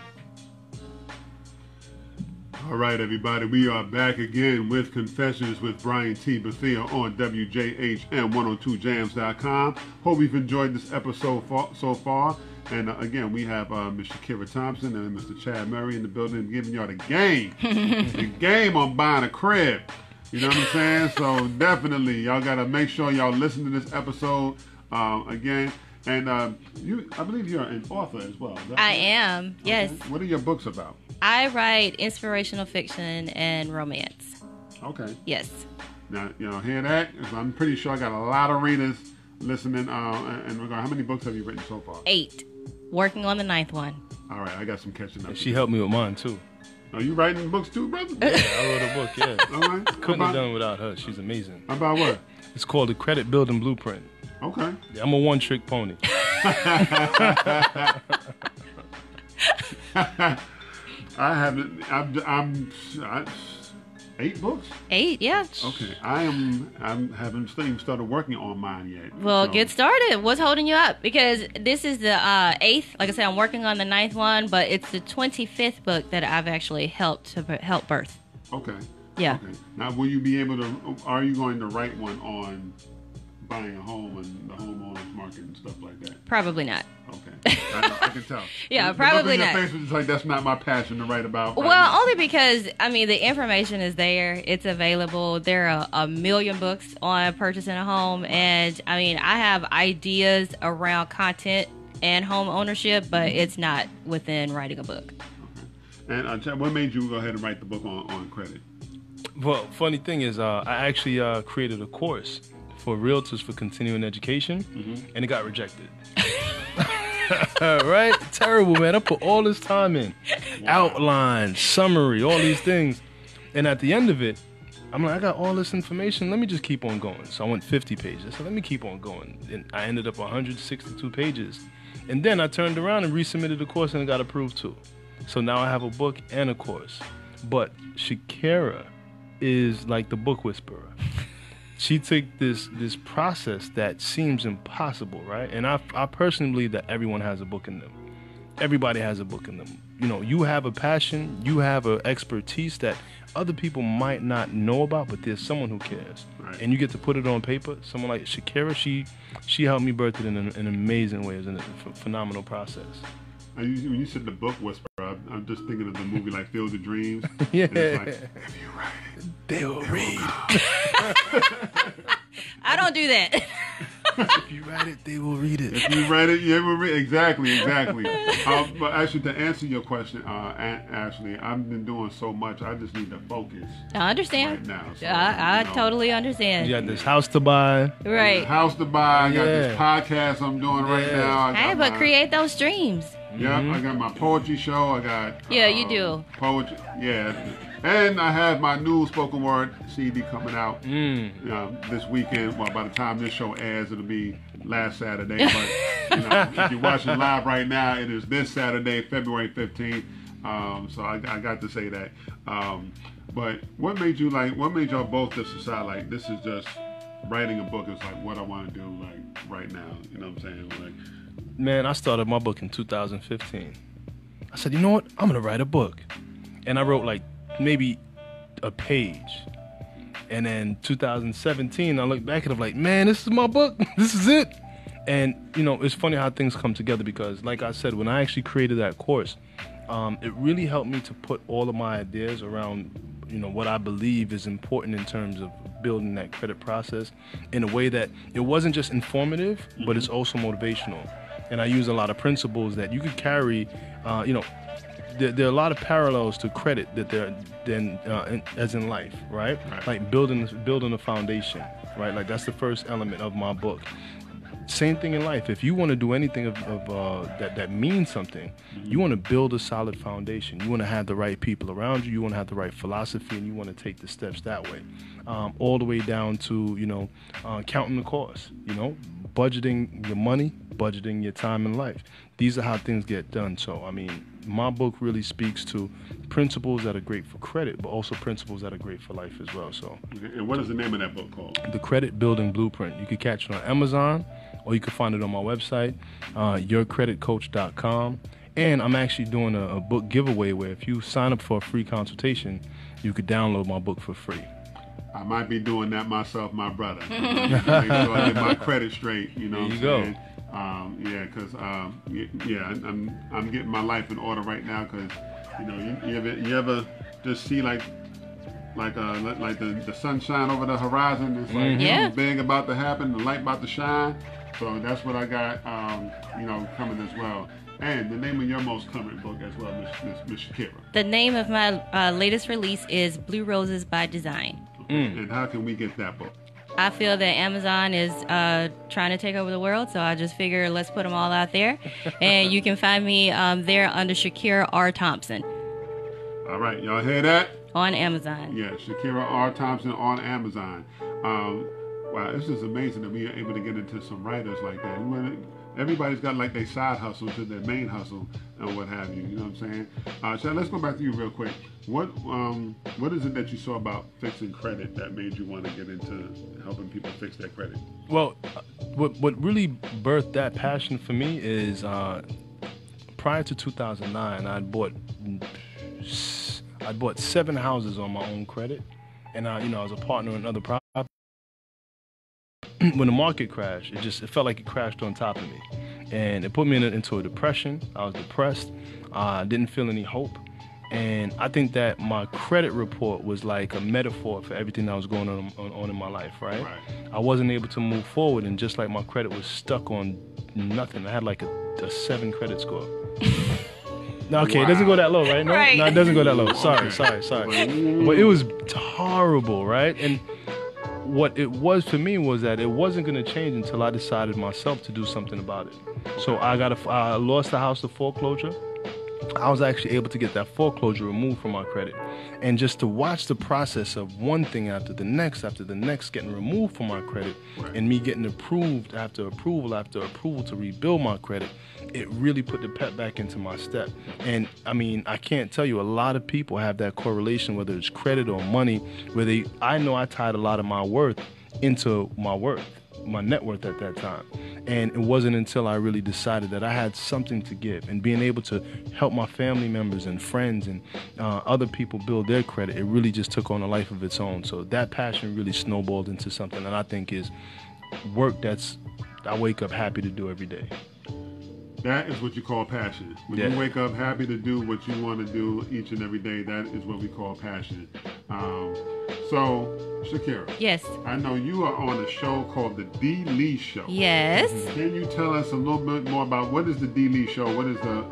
All right, everybody, we are back again with Confessions with Brian T. Bethea on WJHM102jams.com. Hope you've enjoyed this episode so far. And again, we have Ms. Shakira Thompson and Mr. Chad Murray in the building giving y'all the game. The game on buying a crib. You know what I'm saying? So definitely, y'all got to make sure y'all listen to this episode again. And I believe you're an author as well. I am, yes. Okay. What are your books about? I write inspirational fiction and romance. Okay. Yes. Now, hear that? I'm pretty sure I got a lot of readers listening. And how many books have you written so far? 8. Working on the 9th one. All right, I got some catching up. She helped me with mine, too. Are you writing books, too, brother? Yeah, I wrote a book, yeah. All right. Couldn't have done it without her. She's amazing. About what? It's called The Credit Building Blueprint. Okay. Yeah, I'm a one-trick pony. I haven't. I'm 8 books. 8, yeah. Okay, I haven't even started working on mine yet. Well, so. Get started. What's holding you up? Because this is the 8th. Like I said, I'm working on the 9th one, but it's the 25th book that I've actually helped birth. Okay. Yeah. Okay. Now, will you be able to? Are you going to write one on buying a home and the homeowners market and stuff like that? Probably not. Okay. I can tell. Yeah, probably not. Your face was just like, that's not my passion to write about. Well, only because, the information is there. It's available. There are a million books on purchasing a home. And, I have ideas around content and home ownership, but it's not within writing a book. Okay. And what made you go ahead and write the book on credit? Well, funny thing is, I actually created a course for realtors for continuing education, and it got rejected. Right? Terrible, man. I put all this time in. Wow. Outline, summary, all these things. And at the end of it, I'm like, I got all this information. Let me just keep on going. So I went 50 pages. So let me keep on going. And I ended up 162 pages. And then I turned around and resubmitted the course and it got approved too. So now I have a book and a course. But Shakira is like the book whisperer. She took this process that seems impossible, right? And I personally believe that everyone has a book in them. Everybody has a book in them. You have a passion, you have an expertise that other people might not know about, but there's someone who cares. Right. And you get to put it on paper. Someone like Shakira, she helped me birth it in an amazing way. It's a phenomenal process. When you said the book whisperer, I'm just thinking of the movie like Field of Dreams. Yeah. It's like, if you write it, they will read. I don't do that. If you write it, they will read it. If you write it, you will read it. Exactly. But actually, to answer your question, Ashley, I've been doing so much, I just need to focus. I understand. Right now. So, I totally understand. You got this house to buy. Right. House to buy. I got this podcast I'm doing right now. But create those streams. Yeah, I got my poetry show. I got you do poetry. Yeah, and I have my new spoken word CD coming out this weekend. Well, by the time this show airs, it'll be last Saturday, but if you're watching live right now, it is this Saturday, February 15th. So I got to say that. But what made y'all both just decide, like, this is just writing a book is like what I want to do, like, right now? You know what I'm saying? Like, man, I started my book in 2015. I said, you know what? I'm going to write a book. And I wrote, like, maybe a page. And then 2017, I look back and I'm like, man, this is my book. This is it. And, it's funny how things come together because, like I said, when I actually created that course, it really helped me to put all of my ideas around, what I believe is important in terms of building that credit process in a way that it wasn't just informative, but it's also motivational. And I use a lot of principles that you could carry, there are a lot of parallels to credit that as in life, right? Like building a foundation, right? Like that's the first element of my book. Same thing in life. If you want to do anything that means something, you want to build a solid foundation. You want to have the right people around you. You want to have the right philosophy, and you want to take the steps that way, all the way down to counting the cost. Budgeting your money, budgeting your time in life. These are how things get done. So, I mean, my book really speaks to principles that are great for credit, but also principles that are great for life as well. So, and what is the name of that book called? The Credit Building Blueprint. You can catch it on Amazon, or you can find it on my website, yourcreditcoach.com. And I'm actually doing a book giveaway where if you sign up for a free consultation, you could download my book for free. I might be doing that myself, my brother. Make sure I get my credit straight. You know what I'm saying? Because I'm getting my life in order right now. Because you ever just see like the sunshine over the horizon? It's like something big about to happen, the light about to shine. So that's what I got, coming as well. And the name of your most current book as well, Miss Shakira. The name of my latest release is Blue Roses by Design. And how can we get that book? I feel that Amazon is trying to take over the world, so I just figure let's put them all out there. And you can find me there under Shakira R. Thompson. All right, y'all hear that? On Amazon. Yeah, Shakira R. Thompson on Amazon. Wow, it's just amazing that we are able to get into some writers like that. Everybody's got like their side hustle to their main hustle and what have you. You know what I'm saying? Chad, let's go back to you real quick. What is it that you saw about fixing credit that made you want to get into helping people fix their credit? Well, what really birthed that passion for me is prior to 2009, I'd bought 7 houses on my own credit, and I was a partner in other properties. When the market crashed, it felt like it crashed on top of me, and it put me into a depression. I was depressed. I didn't feel any hope, and I think that my credit report was like a metaphor for everything that was going on in my life. Right? I wasn't able to move forward, and just like my credit was stuck on nothing. I had like a 7 credit score. No, okay, It doesn't go that low, right? No, it doesn't go that low. Sorry. But it was horrible, right? And what it was for me was that it wasn't going to change until I decided myself to do something about it. So I lost the house to foreclosure. I was actually able to get that foreclosure removed from my credit. And just to watch the process of one thing after the next getting removed from my credit, and me getting approved after approval to rebuild my credit, it really put the pep back into my step. And I mean, I can't tell you, a lot of people have that correlation, whether it's credit or money, where I know I tied a lot of my worth into my net worth at that time. And it wasn't until I really decided that I had something to give, and being able to help my family members and friends and other people build their credit, it really just took on a life of its own. So that passion really snowballed into something that I think is work I wake up happy to do every day. That is what you call passion. When you wake up happy to do what you want to do each and every day, that is what we call passion. So, Shakira. Yes. I know you are on a show called the Dee Lee Show. Yes. Can you tell us a little bit more about what is the Dee Lee Show? What is the,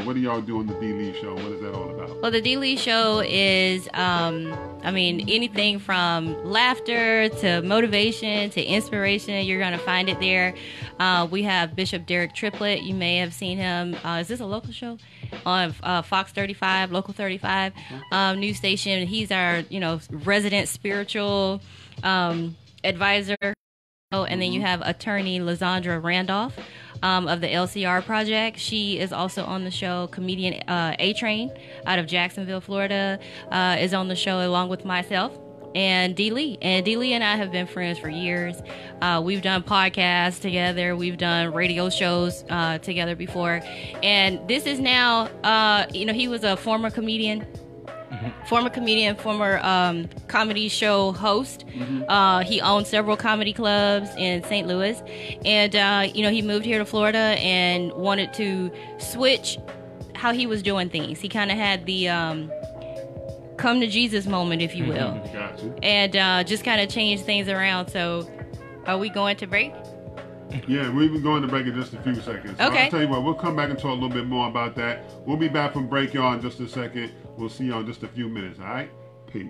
what do y'all do on the Dee Lee Show? What is that all about? Well, the Dee Lee Show is, anything from laughter to motivation to inspiration. You're going to find it there. We have Bishop Derek Triplett. You may have seen him. Is this a local show? On Fox 35, Local 35 news station. He's our, resident spiritual advisor. Oh, and then you have attorney Lizandra Randolph of the LCR Project. She is also on the show. Comedian A-Train out of Jacksonville, Florida, is on the show along with myself and Dee Lee. And Dee Lee and I have been friends for years. We've done podcasts together. We've done radio shows together before. And this is now, he was a former comedian. Former comedy show host. He owned several comedy clubs in St. Louis. And, he moved here to Florida and wanted to switch how he was doing things. He kind of had the come to Jesus moment, if you will. Gotcha. And just kind of changed things around. So are we going to break? Yeah, we've been going to break in just a few seconds. So Okay. I'll tell you what, we'll come back and talk a little bit more about that. We'll be back from break, y'all, in just a second. We'll see y'all in just a few minutes, all right? Peace.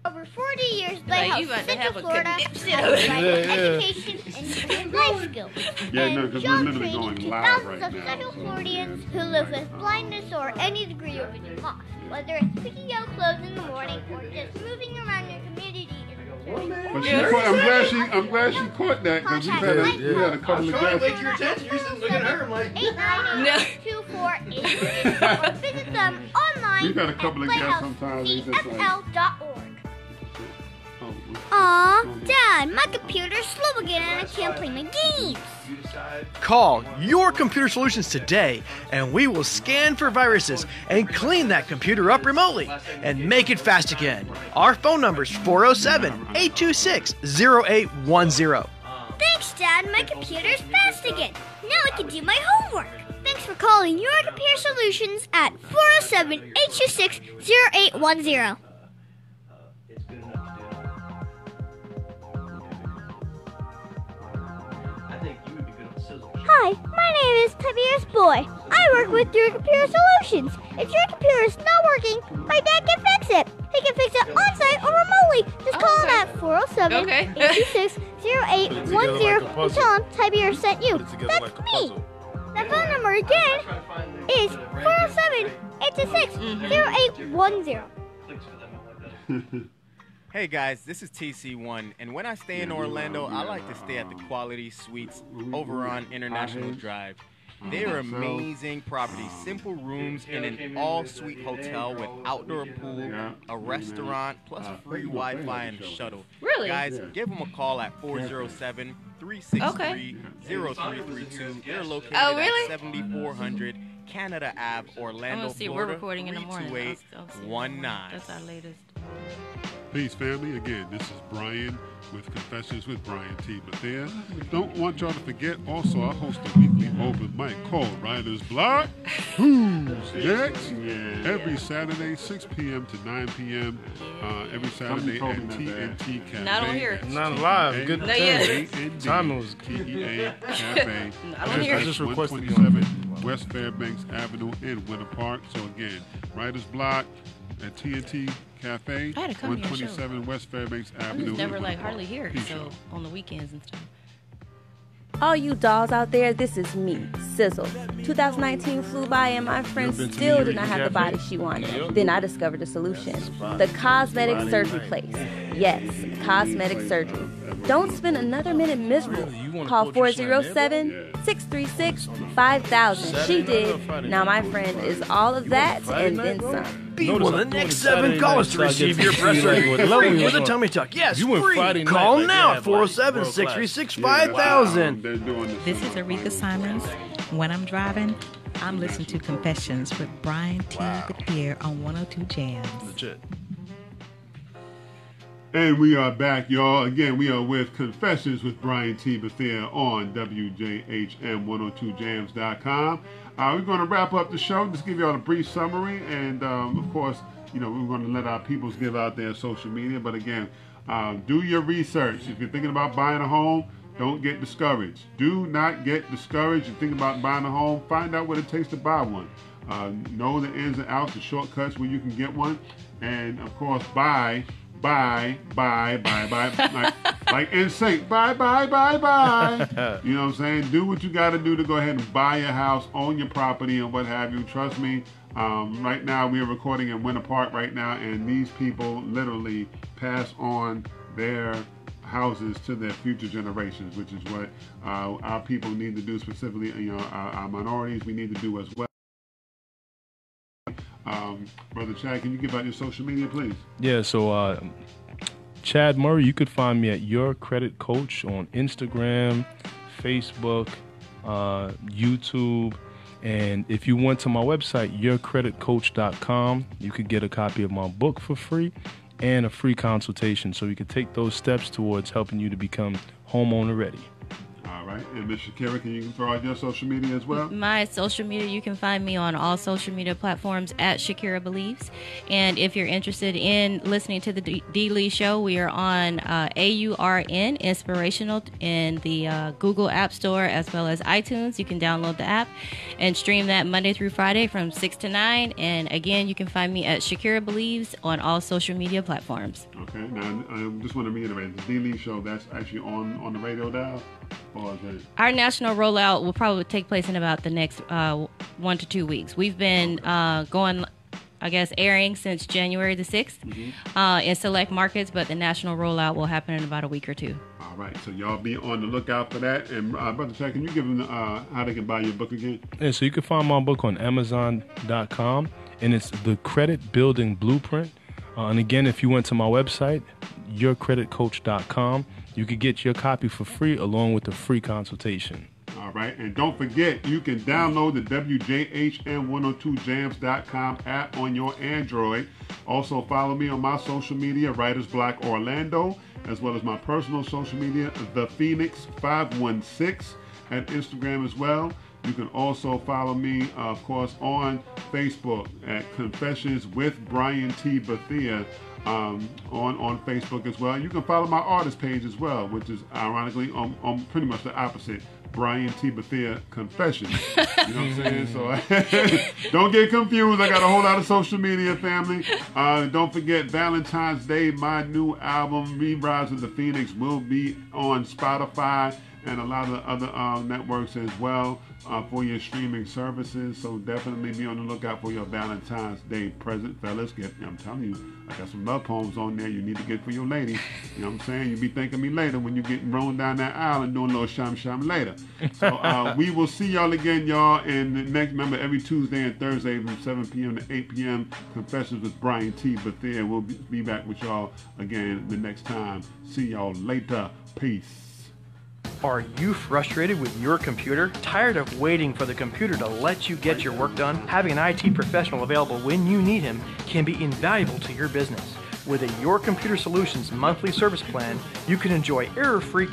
Over 40 years, they Like, help you about to Central have a Florida conniption. education and life skills. Yeah, no, and 'cause we're job literally training going to live thousands right of now, Central so, Floridians yeah. who live with blindness or any degree of vision loss. Whether it's picking out clothes in the morning or just moving around your community. But I'm glad she caught that, because we had a couple of guests. your attention. You're sitting looking at her. I'm like, 898-2488 or visit them online We've had a couple of guests sometimes. They just like, playhousecfl.org. oh, Aw, Dad, my computer's slow again and I can't play my games. call Your Computer Solutions today, and we will scan for viruses and clean that computer up remotely and make it fast again. Our phone number is 407-826-0810. Thanks, Dad. My computer's fast again. Now I can do my homework. Thanks for calling Your Computer Solutions at 407-826-0810. Hi, my name is Tiberius Boy. I work with Your Computer Solutions. If your computer is not working, my dad can fix it. He can fix it on-site or remotely. Just call him at 407-826-0810 and tell him Tiberius sent you. That's me. The phone number again is 407-826-0810. Hey guys, this is TC1, and when I stay in Orlando, I like to stay at the Quality Suites over on International Drive. They are amazing properties, simple rooms in an all-suite hotel with outdoor pool, a restaurant, plus free Wi-Fi and a shuttle. Really? Guys, give them a call at 407-363-0332. They're located at 7400 Canada Ave, Orlando, see, Florida, we're recording in the morning. 32819. That's our latest. Peace, family. Again, this is Brian with Confessions with Brian T. Bethea. Don't want y'all to forget, also, I host a weekly open mic called Writer's Block. Who's next? Every Saturday, 6 p.m. to 9 p.m. Every Saturday at TNT Cafe. Not on here. Not live. Good yet. time was TEA Cafe. I don't hear. I just requested 127 West Fairbanks Avenue in Winter Park. So again, Writer's Block at TNT Cafe, I had to come to your 127 West Fairbanks I'm Avenue. just never in Winter hardly Park. here, Peace, so y'all. on the weekends and stuff. All you dolls out there, this is me, Sizzle. 2019 flew by and my friend been to still New did not York have the Cafe? body she wanted. Yep. Then I discovered a solution. The cosmetic surgery place. Yes, cosmetic surgery. Don't spend another minute miserable. Really? You wanna Call quote your son, 407-636-5000. She did. Now my friend is all of that and then some. Be Notice one of I'm the doing next Saturday 7 callers night, to so I receive get your to breast see, like, surgery what free level with you a on. tummy tuck. Yes, You went free. Friday night Call like now that, at 407 like, 636 Yeah, 5000. they're doing This is Aretha Simons. When I'm driving, I'm listening to Confessions with Brian T. Bethea on 102 Jams. Legit. And we are back, y'all. Again, we are with Confessions with Brian T. Bethea on WJHM102jams.com. We're going to wrap up the show, just give y'all a brief summary. And, of course, we're going to let our peoples give out their social media. But, again, do your research. If you're thinking about buying a home, don't get discouraged. Do not get discouraged. You're thinking about buying a home, find out what it takes to buy one. Know the ins and outs, the shortcuts where you can get one. And, of course, buy. Like NSYNC, buy. You know what I'm saying? Do what you got to do to go ahead and buy your house, own your property, and what have you. Trust me. Right now, we are recording in Winter Park right now, and these people literally pass on their houses to their future generations, which is what our people need to do, specifically, our minorities, we need to do as well. Brother Chad, can you give out your social media, please? Yeah, so Chad Murray, you could find me at Your Credit Coach on Instagram, Facebook, YouTube, and if you went to my website, yourcreditcoach.com, you could get a copy of my book for free and a free consultation, so you could take those steps towards helping you to become homeowner ready. All right, and Ms. Shakira, can you throw out your social media as well? My social media, you can find me on all social media platforms at Shakira Believes. And if you're interested in listening to the Dee Lee Show, we are on AURN, Inspirational, in the Google App Store as well as iTunes. You can download the app and stream that Monday through Friday from 6 to 9. And again, you can find me at Shakira Believes on all social media platforms. Okay, now I just want to reiterate, the Dee Lee Show, that's actually on the radio dial? Our national rollout will probably take place in about the next 1 to 2 weeks. We've been going, I guess, airing since January the 6th in select markets, but the national rollout will happen in about a week or two. All right, so y'all be on the lookout for that. And Brother Chad, can you give them how they can buy your book again? Yeah, so you can find my book on Amazon.com, and it's The Credit Building Blueprint. And again, if you went to my website, yourcreditcoach.com, you could get your copy for free along with a free consultation. All right, and don't forget, you can download the WJHM102jams.com app on your Android. Also, follow me on my social media, Writers Block Orlando, as well as my personal social media, The Phoenix 516 at Instagram as well. You can also follow me, of course, on Facebook at Confessions with Brian T. Bethea on Facebook as well. You can follow my artist page as well, which is ironically on pretty much the opposite, Brian T. Bethea Confessions. You know what I'm saying? So don't get confused. I got a whole lot of social media, family. Don't forget Valentine's Day, my new album, Re-Rise of the Phoenix, will be on Spotify and a lot of other networks as well for your streaming services. So definitely be on the lookout for your Valentine's Day present, fellas. I'm telling you, I got some love poems on there you need to get for your lady. You know what I'm saying? You be thanking me later when you get rolling down that aisle and doing a little sham later. So we will see y'all again, y'all. And remember, every Tuesday and Thursday from 7 p.m. to 8 p.m., Confessions with Brian T. Bethea. We'll be back with y'all again the next time. See y'all later. Peace. Are you frustrated with your computer? Tired of waiting for the computer to let you get your work done? Having an IT professional available when you need him can be invaluable to your business. With a Your Computer Solutions monthly service plan, you can enjoy error-free